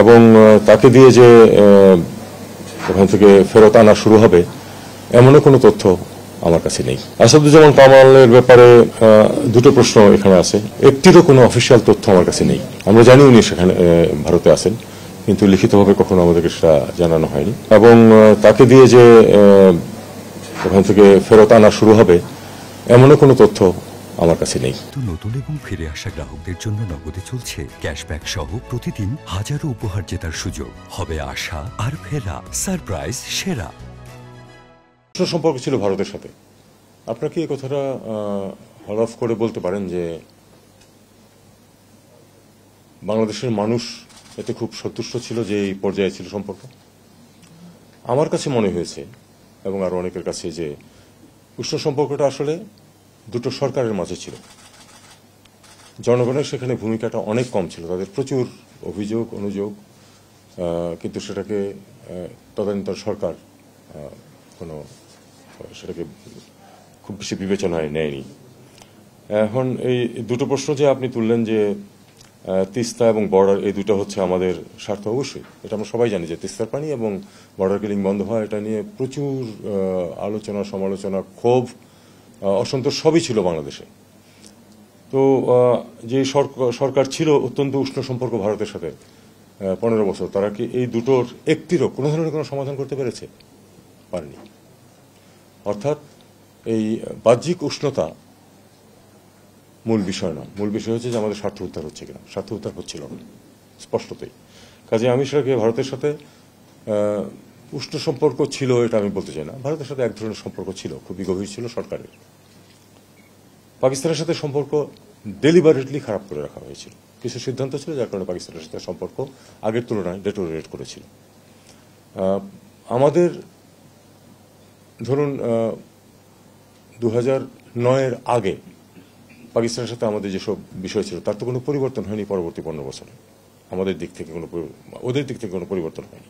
এবং তাকে দিয়ে যে ওখান থেকে ফেরত আনা শুরু হবে এমনও কোনো তথ্য আমার কাছে নেই। আসাদুজ্জামান কামালের ব্যাপারে দুটো প্রশ্ন এখানে আছে। একটিরও কোনো অফিসিয়াল তথ্য আমার কাছে নেই। আমরা জানি উনি সেখানে ভারতে আছেন, কিন্তু লিখিতভাবে কখনো আমাদেরকে সেটা জানানো হয়নি। এবং তাকে দিয়ে যে ওখান থেকে ফেরত আনা শুরু হবে এমনও কোনো তথ্য আমার কাছে নেই। নতুন এবং ফিরে আসা গ্রাহকদের জন্য নগদে চলছে ক্যাশব্যাক সহ প্রতিদিন হাজারো উপহার জেতার সুযোগ। হবে আশা আর ফেরা, সারপ্রাইজ সেরা। সম্পর্ক ছিল ভারতের সাথে। আপনারা কি এই কথাটা হলফ করে বলতে পারেন যে বাংলাদেশের মানুষ এতে খুব সন্তুষ্ট ছিল যে এই পর্যায়ে ছিল সম্পর্ক? আমার কাছে মনে হয়েছে এবং আরো অনেকের কাছে যে উষ্ণ সম্পর্কটা আসলে দুটো সরকারের মাঝে ছিল। জনগণের সেখানে ভূমিকাটা অনেক কম ছিল। তাদের প্রচুর অভিযোগ অনুযোগ, কিন্তু সেটাকে তদানীন্তন সরকার সেটাকে খুব বেশি বিবেচনায় নেয়নি। এখন এই দুটো প্রশ্ন যে আপনি তুললেন যে তিস্তা এবং বর্ডার, এই দুটো হচ্ছে আমাদের স্বার্থ। অবশ্যই এটা আমরা সবাই জানি যে তিস্তার পানি এবং বর্ডার কিলিং বন্ধ হয়, এটা নিয়ে প্রচুর আলোচনা সমালোচনা, ক্ষোভ, অসন্তোষ সবই ছিল বাংলাদেশে। তো যে সরকার ছিল অত্যন্ত উষ্ণ সম্পর্ক ভারতের সাথে 15 বছর, তারা কি এই দুটোর একটিরও কোনো ধরনের কোনো সমাধান করতে পেরেছে? পারেনি। অর্থাৎ এই বাহ্যিক উষ্ণতা মূল বিষয় না, মূল বিষয় হচ্ছে যে আমাদের স্বার্থ উদ্ধার হচ্ছে কিনা। স্বার্থ উদ্ধার হচ্ছিল না স্পষ্টতই। কাজে আমি সেটাকে ভারতের সাথে উষ্ণ সম্পর্ক ছিল এটা আমি বলতে চাই না। ভারতের সাথে এক ধরনের সম্পর্ক ছিল, খুবই গভীর ছিল সরকারের। পাকিস্তানের সাথে সম্পর্ক ডেলিবারেটলি খারাপ করে রাখা হয়েছিল। কিছু সিদ্ধান্ত ছিল যার কারণে পাকিস্তানের সাথে সম্পর্ক আগের তুলনায় ডেটোরিয়েট করেছিল। আমাদের ধরুন 2009-এর আগে পাকিস্তানের সাথে আমাদের যেসব বিষয় ছিল তার তো কোনো পরিবর্তন হয়নি পরবর্তী 15 বছরে। আমাদের দিক থেকে ওদের দিক থেকে কোনো পরিবর্তন হয়নি।